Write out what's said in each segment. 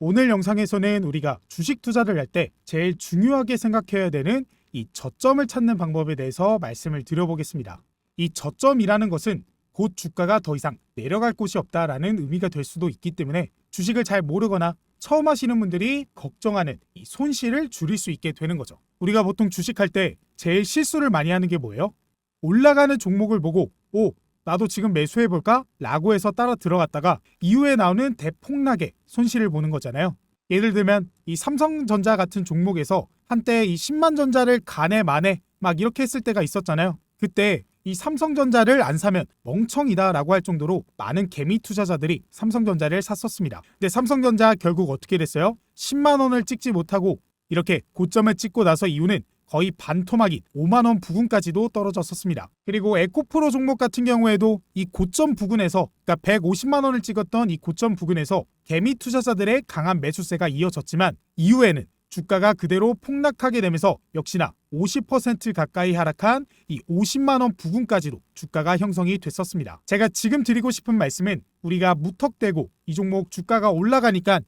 오늘 영상에서는 우리가 주식 투자를 할 때 제일 중요하게 생각해야 되는 이 저점을 찾는 방법에 대해서 말씀을 드려보겠습니다. 이 저점이라는 것은 곧 주가가 더 이상 내려갈 곳이 없다라는 의미가 될 수도 있기 때문에 주식을 잘 모르거나 처음 하시는 분들이 걱정하는 이 손실을 줄일 수 있게 되는 거죠. 우리가 보통 주식할 때 제일 실수를 많이 하는 게 뭐예요? 올라가는 종목을 보고 나도 지금 매수해볼까? 라고 해서 따라 들어갔다가 이후에 나오는 대폭락의 손실을 보는 거잖아요. 예를 들면 이 삼성전자 같은 종목에서 한때 이 10만 전자를 간에 만에 막 이렇게 했을 때가 있었잖아요. 그때 이 삼성전자를 안 사면 멍청이다 라고 할 정도로 많은 개미 투자자들이 삼성전자를 샀었습니다. 근데 삼성전자 결국 어떻게 됐어요? 10만 원을 찍지 못하고 이렇게 고점을 찍고 나서 이후는 거의 반토막인 5만 원 부근까지도 떨어졌었습니다. 그리고 에코프로 종목 같은 경우에도 이 고점 부근에서 그러니까 150만 원을 찍었던 이 고점 부근에서 개미 투자자들의 강한 매수세가 이어졌지만 이후에는 주가가 그대로 폭락하게 되면서 역시나 50% 가까이 하락한 이 50만 원 부근까지도 주가가 형성이 됐었습니다. 제가 지금 드리고 싶은 말씀은 우리가 무턱대고 이 종목 주가가 올라가니까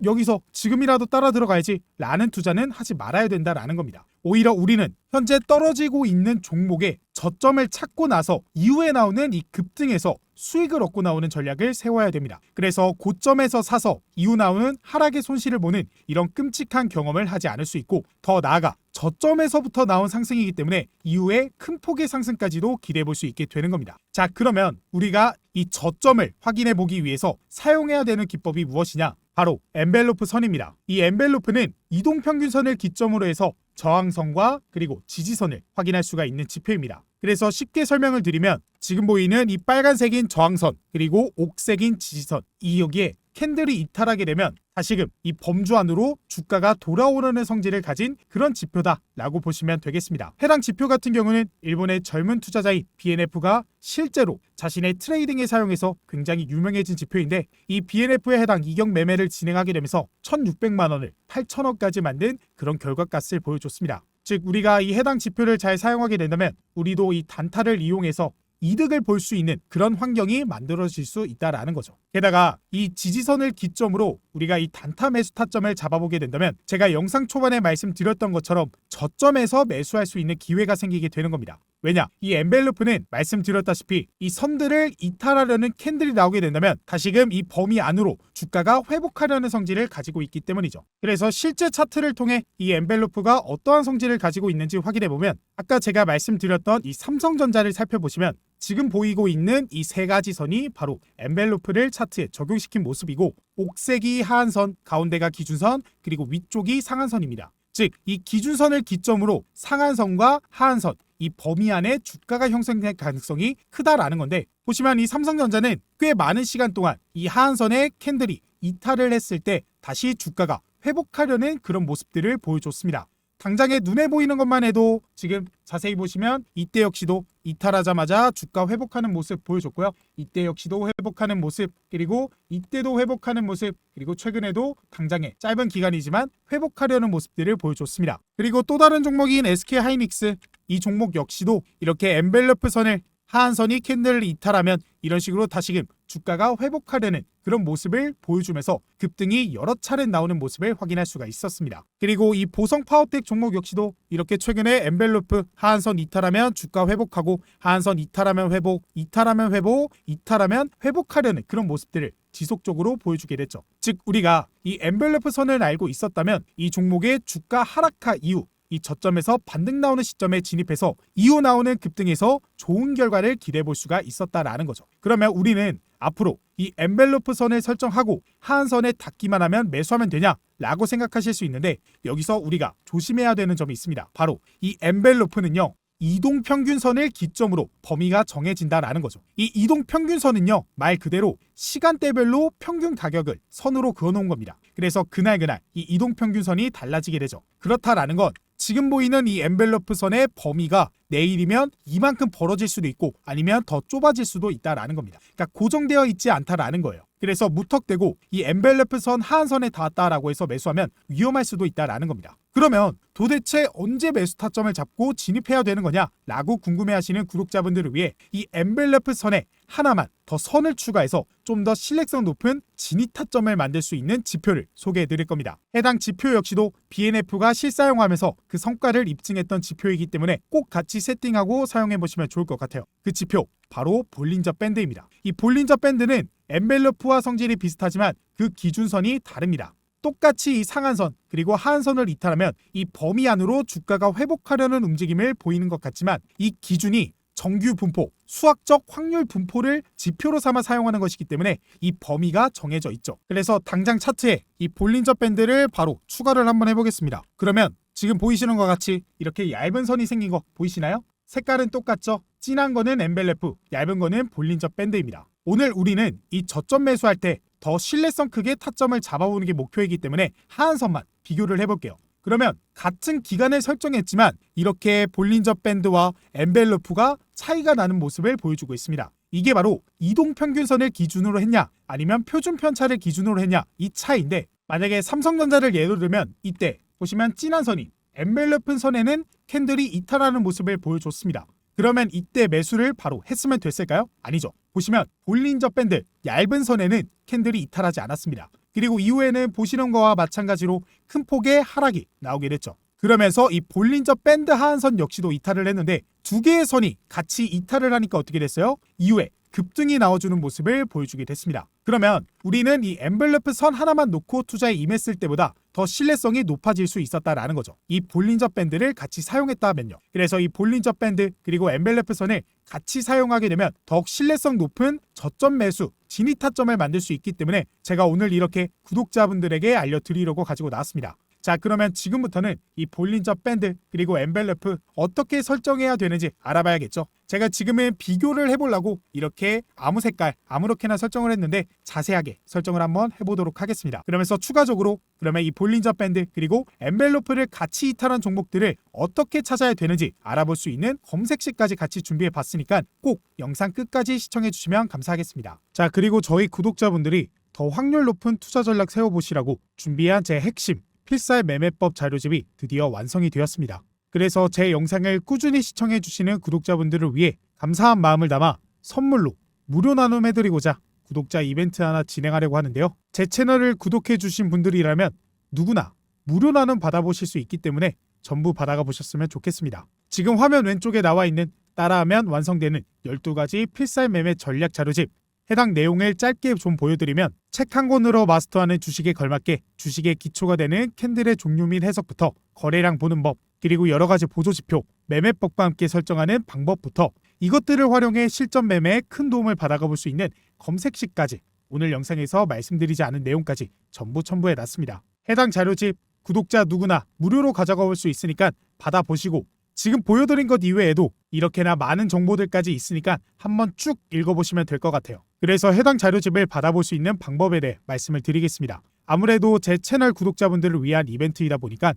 여기서 지금이라도 따라 들어가야지 라는 투자는 하지 말아야 된다라는 겁니다. 오히려 우리는 현재 떨어지고 있는 종목의 저점을 찾고 나서 이후에 나오는 이 급등에서 수익을 얻고 나오는 전략을 세워야 됩니다. 그래서 고점에서 사서 이후 나오는 하락의 손실을 보는 이런 끔찍한 경험을 하지 않을 수 있고 더 나아가 저점에서부터 나온 상승이기 때문에 이후에 큰 폭의 상승까지도 기대해 볼 수 있게 되는 겁니다. 자, 그러면 우리가 이 저점을 확인해 보기 위해서 사용해야 되는 기법이 무엇이냐? 바로 엔벨로프 선입니다. 이 엔벨로프는 이동평균선을 기점으로 해서 저항선과 그리고 지지선을 확인할 수가 있는 지표입니다. 그래서 쉽게 설명을 드리면 지금 보이는 이 빨간색인 저항선 그리고 옥색인 지지선 이 여기에 캔들이 이탈하게 되면 다시금 이 범주 안으로 주가가 돌아오려는 성질을 가진 그런 지표다라고 보시면 되겠습니다. 해당 지표 같은 경우는 일본의 젊은 투자자인 BNF가 실제로 자신의 트레이딩에 사용해서 굉장히 유명해진 지표인데 이 BNF에 해당 이격 매매를 진행하게 되면서 1,600만 원을 8,000원까지 만든 그런 결과값을 보여줬습니다. 즉 우리가 이 해당 지표를 잘 사용하게 된다면 우리도 이 단타를 이용해서 이득을 볼 수 있는 그런 환경이 만들어질 수 있다라는 거죠. 게다가 이 지지선을 기점으로 우리가 이 단타 매수 타점을 잡아보게 된다면 제가 영상 초반에 말씀드렸던 것처럼 저점에서 매수할 수 있는 기회가 생기게 되는 겁니다. 왜냐? 이 엔벨로프는 말씀드렸다시피 이 선들을 이탈하려는 캔들이 나오게 된다면 다시금 이 범위 안으로 주가가 회복하려는 성질을 가지고 있기 때문이죠. 그래서 실제 차트를 통해 이 엔벨로프가 어떠한 성질을 가지고 있는지 확인해보면 아까 제가 말씀드렸던 이 삼성전자를 살펴보시면 지금 보이고 있는 이 세 가지 선이 바로 엔벨로프를 차트에 적용시킨 모습이고 옥색이 하한선, 가운데가 기준선, 그리고 위쪽이 상한선입니다. 즉, 이 기준선을 기점으로 상한선과 하한선, 이 범위 안에 주가가 형성될 가능성이 크다라는 건데 보시면 이 삼성전자는 꽤 많은 시간 동안 이 하한선의 캔들이 이탈을 했을 때 다시 주가가 회복하려는 그런 모습들을 보여줬습니다. 당장에 눈에 보이는 것만 해도 지금 자세히 보시면 이때 역시도 이탈하자마자 주가 회복하는 모습 보여줬고요. 이때 역시도 회복하는 모습 그리고 이때도 회복하는 모습 그리고 최근에도 당장에 짧은 기간이지만 회복하려는 모습들을 보여줬습니다. 그리고 또 다른 종목인 SK하이닉스 이 종목 역시도 이렇게 엔벨로프 선을 하한선이 캔들을 이탈하면 이런 식으로 다시금 주가가 회복하려는 그런 모습을 보여주면서 급등이 여러 차례 나오는 모습을 확인할 수가 있었습니다. 그리고 이 보성 파워텍 종목 역시도 이렇게 최근에 엔벨로프 하한선 이탈하면 주가 회복하고 하한선 이탈하면 회복, 이탈하면 회복, 이탈하면 회복하려는 그런 모습들을 지속적으로 보여주게 됐죠. 즉 우리가 이 엔벨로프 선을 알고 있었다면 이 종목의 주가 하락하 이후 이 저점에서 반등 나오는 시점에 진입해서 이후 나오는 급등에서 좋은 결과를 기대해 볼 수가 있었다라는 거죠. 그러면 우리는 앞으로 이 엔벨로프 선을 설정하고 하한선에 닿기만 하면 매수하면 되냐? 라고 생각하실 수 있는데 여기서 우리가 조심해야 되는 점이 있습니다. 바로 이 엔벨로프는요. 이동평균선을 기점으로 범위가 정해진다라는 거죠. 이 이동평균선은요. 말 그대로 시간대별로 평균 가격을 선으로 그어놓은 겁니다. 그래서 그날 이 이동평균선이 달라지게 되죠. 그렇다라는 건 지금 보이는 이 엔벨로프 선의 범위가 내일이면 이만큼 벌어질 수도 있고 아니면 더 좁아질 수도 있다라는 겁니다. 그러니까 고정되어 있지 않다라는 거예요. 그래서 무턱대고 이 엔벨러프 선 하한선에 닿았다라고 해서 매수하면 위험할 수도 있다라는 겁니다. 그러면 도대체 언제 매수 타점을 잡고 진입해야 되는 거냐라고 궁금해하시는 구독자분들을 위해 이 엔벨러프 선에 하나만 더 선을 추가해서 좀 더 신뢰성 높은 진입 타점을 만들 수 있는 지표를 소개해 드릴 겁니다. 해당 지표 역시도 BNF가 실사용하면서 그 성과를 입증했던 지표이기 때문에 꼭 같이 세팅하고 사용해 보시면 좋을 것 같아요. 그 지표 바로 볼린저 밴드입니다. 이 볼린저 밴드는 엔벨러프와 성질이 비슷하지만 그 기준선이 다릅니다. 똑같이 이 상한선 그리고 하한선을 이탈하면 이 범위 안으로 주가가 회복하려는 움직임을 보이는 것 같지만 이 기준이 정규 분포, 수학적 확률 분포를 지표로 삼아 사용하는 것이기 때문에 이 범위가 정해져 있죠. 그래서 당장 차트에 이 볼린저 밴드를 바로 추가를 한번 해보겠습니다. 그러면 지금 보이시는 것 같이 이렇게 얇은 선이 생긴 거 보이시나요? 색깔은 똑같죠? 진한 거는 엔벨러프, 얇은 거는 볼린저 밴드입니다. 오늘 우리는 이 저점 매수할 때 더 신뢰성 크게 타점을 잡아보는 게 목표이기 때문에 하한선만 비교를 해볼게요. 그러면 같은 기간을 설정했지만 이렇게 볼린저 밴드와 엔벨러프가 차이가 나는 모습을 보여주고 있습니다. 이게 바로 이동평균선을 기준으로 했냐 아니면 표준 편차를 기준으로 했냐 이 차이인데, 만약에 삼성전자를 예로 들면 이때 보시면 진한 선이 엔벨러프 선에는 캔들이 이탈하는 모습을 보여줬습니다. 그러면 이때 매수를 바로 했으면 됐을까요? 아니죠. 보시면 볼린저 밴드 얇은 선에는 캔들이 이탈하지 않았습니다. 그리고 이후에는 보시는 거와 마찬가지로 큰 폭의 하락이 나오게 됐죠. 그러면서 이 볼린저 밴드 하한선 역시도 이탈을 했는데 두 개의 선이 같이 이탈을 하니까 어떻게 됐어요? 이후에 급등이 나와주는 모습을 보여주게 됐습니다. 그러면 우리는 이 엔벨러프 선 하나만 놓고 투자에 임했을 때보다 더 신뢰성이 높아질 수 있었다라는 거죠. 이 볼린저 밴드를 같이 사용했다면요. 그래서 이 볼린저 밴드 그리고 엔벨러프 선을 같이 사용하게 되면 더욱 신뢰성 높은 저점 매수, 진입 타점을 만들 수 있기 때문에 제가 오늘 이렇게 구독자분들에게 알려드리려고 가지고 나왔습니다. 자, 그러면 지금부터는 이 볼린저 밴드 그리고 엔벨러프 어떻게 설정해야 되는지 알아봐야겠죠. 제가 지금은 비교를 해보려고 이렇게 아무 색깔 아무렇게나 설정을 했는데 자세하게 설정을 한번 해보도록 하겠습니다. 그러면서 추가적으로 그러면 이 볼린저 밴드 그리고 엔벨러프를 같이 이탈한 종목들을 어떻게 찾아야 되는지 알아볼 수 있는 검색식까지 같이 준비해 봤으니까 꼭 영상 끝까지 시청해 주시면 감사하겠습니다. 자, 그리고 저희 구독자분들이 더 확률 높은 투자 전략 세워보시라고 준비한 제 핵심 필살 매매법 자료집이 드디어 완성이 되었습니다. 그래서 제 영상을 꾸준히 시청해 주시는 구독자분들을 위해 감사한 마음을 담아 선물로 무료 나눔해드리고자 구독자 이벤트 하나 진행하려고 하는데요. 제 채널을 구독해 주신 분들이라면 누구나 무료 나눔 받아보실 수 있기 때문에 전부 받아가 보셨으면 좋겠습니다. 지금 화면 왼쪽에 나와 있는 따라하면 완성되는 12가지 필살 매매 전략 자료집, 해당 내용을 짧게 좀 보여드리면 책 한 권으로 마스터하는 주식에 걸맞게 주식의 기초가 되는 캔들의 종류 및 해석부터 거래량 보는 법, 그리고 여러 가지 보조지표, 매매법과 함께 설정하는 방법부터 이것들을 활용해 실전 매매에 큰 도움을 받아가 볼 수 있는 검색식까지 오늘 영상에서 말씀드리지 않은 내용까지 전부 첨부해놨습니다. 해당 자료집 구독자 누구나 무료로 가져가 볼 수 있으니까 받아보시고 지금 보여드린 것 이외에도 이렇게나 많은 정보들까지 있으니까 한번 쭉 읽어보시면 될 것 같아요. 그래서 해당 자료집을 받아볼 수 있는 방법에 대해 말씀을 드리겠습니다. 아무래도 제 채널 구독자분들을 위한 이벤트이다 보니까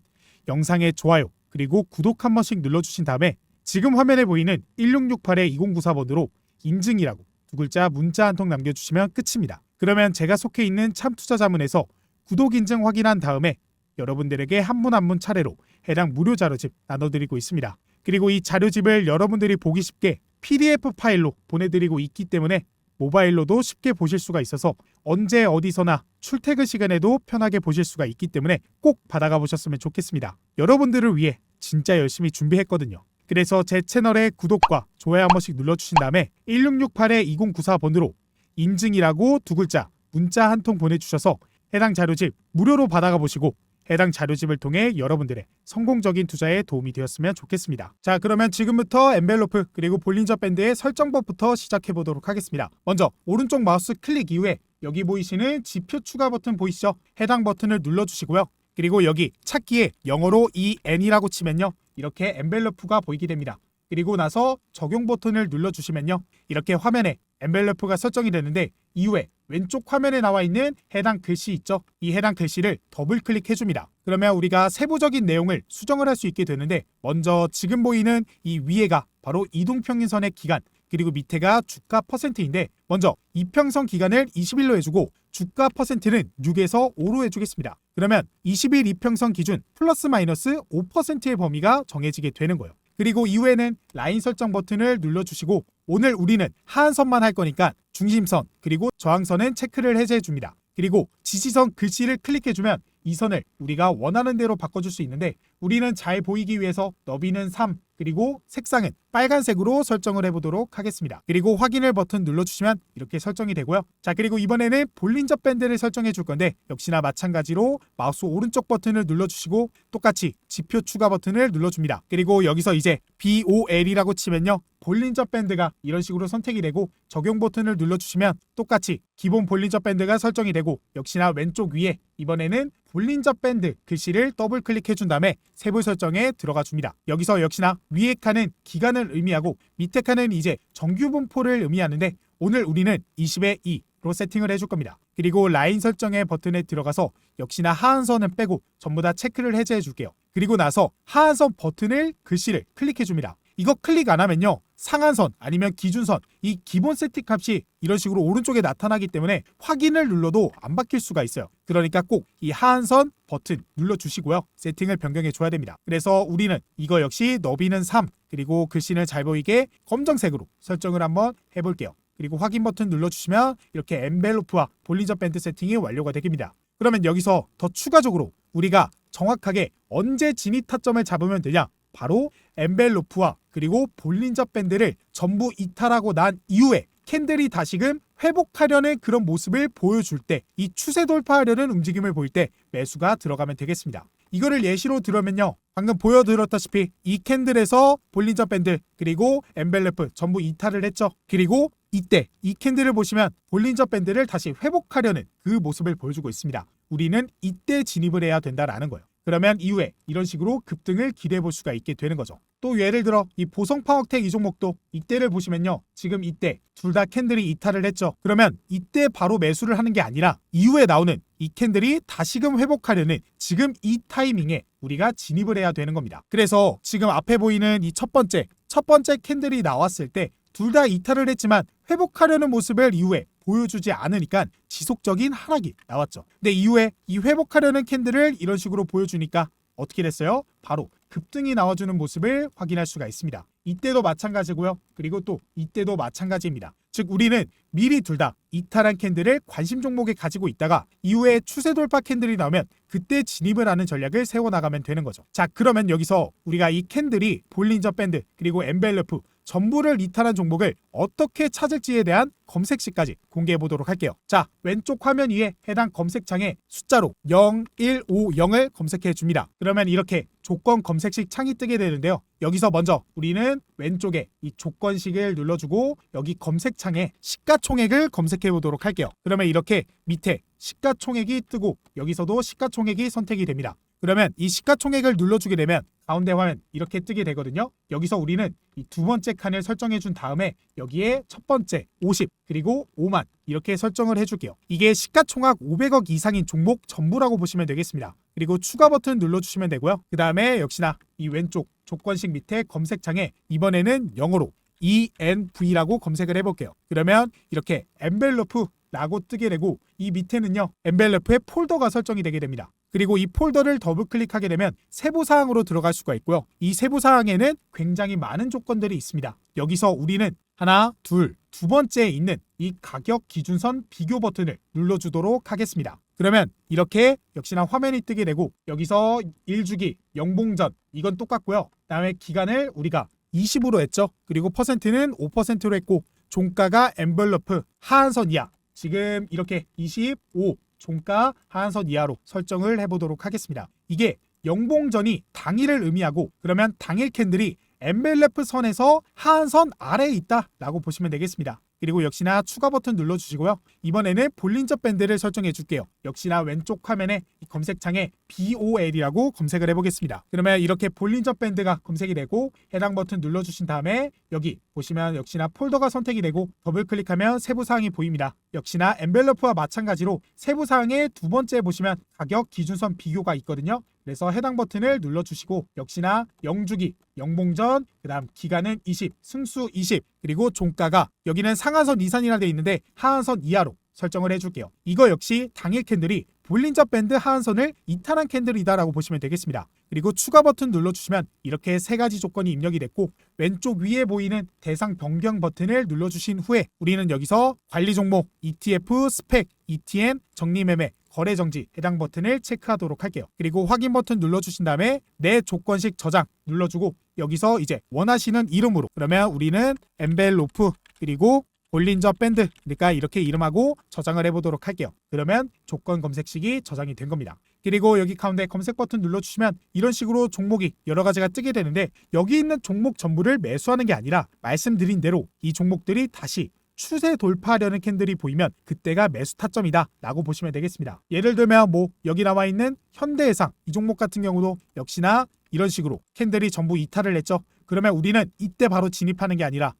영상에 좋아요 그리고 구독 한 번씩 눌러주신 다음에 지금 화면에 보이는 1668-2094번으로 인증이라고 두 글자 문자 한 통 남겨주시면 끝입니다. 그러면 제가 속해 있는 참투자자문에서 구독 인증 확인한 다음에 여러분들에게 한 분 한 분 차례로 해당 무료 자료집 나눠드리고 있습니다. 그리고 이 자료집을 여러분들이 보기 쉽게 PDF 파일로 보내드리고 있기 때문에 모바일로도 쉽게 보실 수가 있어서 언제 어디서나 출퇴근 시간에도 편하게 보실 수가 있기 때문에 꼭 받아가 보셨으면 좋겠습니다. 여러분들을 위해 진짜 열심히 준비했거든요. 그래서 제 채널에 구독과 좋아요 한 번씩 눌러주신 다음에 1668-2094번으로 인증이라고 두 글자 문자 한 통 보내주셔서 해당 자료집 무료로 받아가 보시고 해당 자료집을 통해 여러분들의 성공적인 투자에 도움이 되었으면 좋겠습니다. 자, 그러면 지금부터 엔벨로프 그리고 볼린저 밴드의 설정법부터 시작해 보도록 하겠습니다. 먼저 오른쪽 마우스 클릭 이후에 여기 보이시는 지표 추가 버튼 보이시죠? 해당 버튼을 눌러주시고요. 그리고 여기 찾기에 영어로 EN이라고 치면요, 이렇게 엔벨로프가 보이게 됩니다. 그리고 나서 적용 버튼을 눌러주시면요, 이렇게 화면에 엔벨로프가 설정이 되는데 이후에 왼쪽 화면에 나와 있는 해당 글씨 있죠? 이 해당 글씨를 더블 클릭해줍니다. 그러면 우리가 세부적인 내용을 수정을 할 수 있게 되는데 먼저 지금 보이는 이 위에가 바로 이동평균선의 기간 그리고 밑에가 주가 퍼센트인데 먼저 이평선 기간을 20일로 해주고 주가 퍼센트는 6에서 5로 해주겠습니다. 그러면 20일 이평선 기준 플러스 마이너스 5%의 범위가 정해지게 되는 거예요. 그리고 이후에는 라인 설정 버튼을 눌러주시고 오늘 우리는 하한선만 할 거니까 중심선 그리고 저항선은 체크를 해제해 줍니다. 그리고 지지선 글씨를 클릭해주면 이 선을 우리가 원하는 대로 바꿔줄 수 있는데 우리는 잘 보이기 위해서 너비는 3 그리고 색상은 빨간색으로 설정을 해보도록 하겠습니다. 그리고 확인을 버튼 눌러주시면 이렇게 설정이 되고요. 자, 그리고 이번에는 볼린저 밴드를 설정해 줄 건데 역시나 마찬가지로 마우스 오른쪽 버튼을 눌러주시고 똑같이 지표 추가 버튼을 눌러줍니다. 그리고 여기서 이제 BOL이라고 치면요, 볼린저 밴드가 이런 식으로 선택이 되고 적용 버튼을 눌러주시면 똑같이 기본 볼린저 밴드가 설정이 되고 역시나 왼쪽 위에 이번에는 볼린저 밴드 글씨를 더블 클릭해 준 다음에 세부 설정에 들어가 줍니다. 여기서 역시나 위에 칸은 기간을 의미하고 밑에 칸은 이제 정규 분포를 의미하는데 오늘 우리는 20에 2로 세팅을 해줄 겁니다. 그리고 라인 설정의 버튼에 들어가서 역시나 하한선은 빼고 전부 다 체크를 해제해 줄게요. 그리고 나서 하한선 버튼을 글씨를 클릭해 줍니다. 이거 클릭 안 하면요, 상한선 아니면 기준선 이 기본 세팅 값이 이런 식으로 오른쪽에 나타나기 때문에 확인을 눌러도 안 바뀔 수가 있어요. 그러니까 꼭 이 하한선 버튼 눌러주시고요, 세팅을 변경해 줘야 됩니다. 그래서 우리는 이거 역시 너비는 3 그리고 글씨는 잘 보이게 검정색으로 설정을 한번 해볼게요. 그리고 확인 버튼 눌러주시면 이렇게 엔벨로프와 볼린저 밴드 세팅이 완료가 됩니다. 그러면 여기서 더 추가적으로 우리가 정확하게 언제 진입 타점을 잡으면 되냐, 바로 엔벨로프와 그리고 볼린저 밴드를 전부 이탈하고 난 이후에 캔들이 다시금 회복하려는 그런 모습을 보여줄 때, 이 추세 돌파하려는 움직임을 보일 때 매수가 들어가면 되겠습니다. 이거를 예시로 들으면요, 방금 보여드렸다시피 이 캔들에서 볼린저 밴드 그리고 엔벨로프 전부 이탈을 했죠. 그리고 이때 이 캔들을 보시면 볼린저 밴드를 다시 회복하려는 그 모습을 보여주고 있습니다. 우리는 이때 진입을 해야 된다라는 거예요. 그러면 이후에 이런 식으로 급등을 기대해 볼 수가 있게 되는 거죠. 또 예를 들어 이 보성 파워텍 이 종목도 이때를 보시면요, 지금 이때 둘 다 캔들이 이탈을 했죠. 그러면 이때 바로 매수를 하는 게 아니라 이후에 나오는 이 캔들이 다시금 회복하려는 지금 이 타이밍에 우리가 진입을 해야 되는 겁니다. 그래서 지금 앞에 보이는 이 첫 번째 캔들이 나왔을 때 둘 다 이탈을 했지만 회복하려는 모습을 이후에 보여주지 않으니까 지속적인 하락이 나왔죠. 근데 이후에 이 회복하려는 캔들을 이런 식으로 보여주니까 어떻게 됐어요? 바로 급등이 나와주는 모습을 확인할 수가 있습니다. 이때도 마찬가지고요. 그리고 또 이때도 마찬가지입니다. 즉 우리는 미리 둘 다 이탈한 캔들을 관심 종목에 가지고 있다가 이후에 추세 돌파 캔들이 나오면 그때 진입을 하는 전략을 세워나가면 되는 거죠. 자, 그러면 여기서 우리가 이 캔들이 볼린저 밴드 그리고 엔벨로프 전부를 이탈한 종목을 어떻게 찾을지에 대한 검색시까지 공개해 보도록 할게요. 자, 왼쪽 화면 위에 해당 검색창에 숫자로 0150을 검색해 줍니다. 그러면 이렇게 조건 검색식 창이 뜨게 되는데요. 여기서 먼저 우리는 왼쪽에 이 조건식을 눌러주고 여기 검색창에 시가총액을 검색해 보도록 할게요. 그러면 이렇게 밑에 시가총액이 뜨고 여기서도 시가총액이 선택이 됩니다. 그러면 이 시가총액을 눌러주게 되면 가운데 화면 이렇게 뜨게 되거든요. 여기서 우리는 이 두 번째 칸을 설정해 준 다음에 여기에 첫 번째 50 그리고 5만 이렇게 설정을 해줄게요. 이게 시가총액 500억 이상인 종목 전부라고 보시면 되겠습니다. 그리고 추가 버튼 눌러주시면 되고요. 그 다음에 역시나 이 왼쪽 조건식 밑에 검색창에 이번에는 영어로 ENV라고 검색을 해볼게요. 그러면 이렇게 엔벨로프 라고 뜨게 되고 이 밑에는요, 엔벨로프의 폴더가 설정이 되게 됩니다. 그리고 이 폴더를 더블 클릭하게 되면 세부사항으로 들어갈 수가 있고요. 이 세부사항에는 굉장히 많은 조건들이 있습니다. 여기서 우리는 하나, 두 번째에 있는 이 가격 기준선 비교 버튼을 눌러주도록 하겠습니다. 그러면 이렇게 역시나 화면이 뜨게 되고 여기서 1주기, 영봉전 이건 똑같고요. 그다음에 기간을 우리가 20으로 했죠. 그리고 퍼센트는 5%로 했고 종가가 엔벨로프 하한선 이하, 지금 이렇게 25 종가 하한선 이하로 설정을 해보도록 하겠습니다. 이게 영봉전이 당일을 의미하고 그러면 당일 캔들이 엔벨로프 선에서 하한선 아래에 있다라고 보시면 되겠습니다. 그리고 역시나 추가 버튼 눌러주시고요. 이번에는 볼린저 밴드를 설정해 줄게요. 역시나 왼쪽 화면에 이 검색창에 BOL이라고 검색을 해보겠습니다. 그러면 이렇게 볼린저 밴드가 검색이 되고 해당 버튼 눌러주신 다음에 여기 보시면 역시나 폴더가 선택이 되고 더블 클릭하면 세부사항이 보입니다. 역시나 엔벨러프와 마찬가지로 세부사항의 두 번째 보시면 가격 기준선 비교가 있거든요. 그래서 해당 버튼을 눌러주시고 역시나 영주기, 영봉전, 그 다음 기간은 20, 승수 20, 그리고 종가가 여기는 상한선 이상이라 되어 있는데 하한선 이하로 설정을 해줄게요. 이거 역시 당일 캔들이 볼린저 밴드 하한선을 이탈한 캔들이다라고 보시면 되겠습니다. 그리고 추가 버튼 눌러주시면 이렇게 세 가지 조건이 입력이 됐고 왼쪽 위에 보이는 대상 변경 버튼을 눌러주신 후에 우리는 여기서 관리 종목, ETF, 스펙, ETN, 정리매매, 거래 정지 해당 버튼을 체크하도록 할게요. 그리고 확인 버튼 눌러주신 다음에 내 조건식 저장 눌러주고 여기서 이제 원하시는 이름으로 그러면 우리는 엔벨로프 그리고 볼린저 밴드 그러니까 이렇게 이름하고 저장을 해보도록 할게요. 그러면 조건 검색식이 저장이 된 겁니다. 그리고 여기 가운데 검색 버튼 눌러주시면 이런 식으로 종목이 여러 가지가 뜨게 되는데 여기 있는 종목 전부를 매수하는 게 아니라 말씀드린 대로 이 종목들이 다시 추세 돌파하려는 캔들이 보이면 그때가 매수 타점이다 라고 보시면 되겠습니다. 예를 들면 여기 나와 있는 현대해상 이 종목 같은 경우도 역시나 이런 식으로 캔들이 전부 이탈을 했죠. 그러면 우리는 이때 바로 진입하는 게 아니라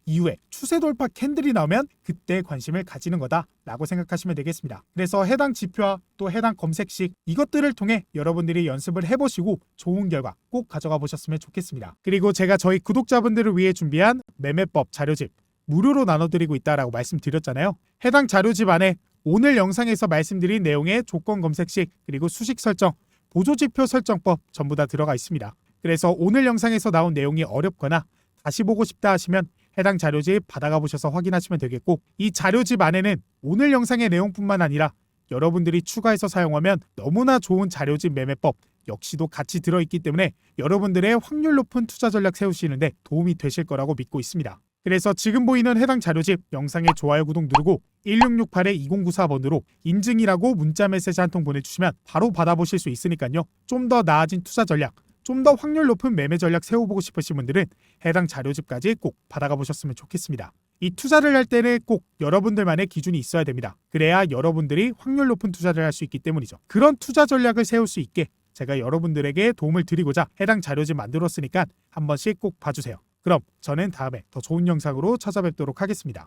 이후에 추세 돌파 캔들이 나오면 그때 관심을 가지는 거다 라고 생각하시면 되겠습니다. 그래서 해당 지표와 또 해당 검색식 이것들을 통해 여러분들이 연습을 해보시고 좋은 결과 꼭 가져가 보셨으면 좋겠습니다. 그리고 제가 저희 구독자분들을 위해 준비한 매매법 자료집 무료로 나눠드리고 있다라고 말씀드렸잖아요. 해당 자료집 안에 오늘 영상에서 말씀드린 내용의 조건 검색식 그리고 수식 설정, 보조지표 설정법 전부 다 들어가 있습니다. 그래서 오늘 영상에서 나온 내용이 어렵거나 다시 보고 싶다 하시면 해당 자료집 받아가 보셔서 확인하시면 되겠고 이 자료집 안에는 오늘 영상의 내용뿐만 아니라 여러분들이 추가해서 사용하면 너무나 좋은 자료집 매매법 역시도 같이 들어있기 때문에 여러분들의 확률 높은 투자 전략 세우시는데 도움이 되실 거라고 믿고 있습니다. 그래서 지금 보이는 해당 자료집 영상에 좋아요 구독 누르고 1668-2094번으로 인증이라고 문자 메시지 한 통 보내주시면 바로 받아보실 수 있으니까요. 좀 더 나아진 투자 전략, 좀 더 확률 높은 매매 전략 세워보고 싶으신 분들은 해당 자료집까지 꼭 받아가 보셨으면 좋겠습니다. 이 투자를 할 때는 꼭 여러분들만의 기준이 있어야 됩니다. 그래야 여러분들이 확률 높은 투자를 할 수 있기 때문이죠. 그런 투자 전략을 세울 수 있게 제가 여러분들에게 도움을 드리고자 해당 자료집 만들었으니까 한 번씩 꼭 봐주세요. 그럼 저는 다음에 더 좋은 영상으로 찾아뵙도록 하겠습니다.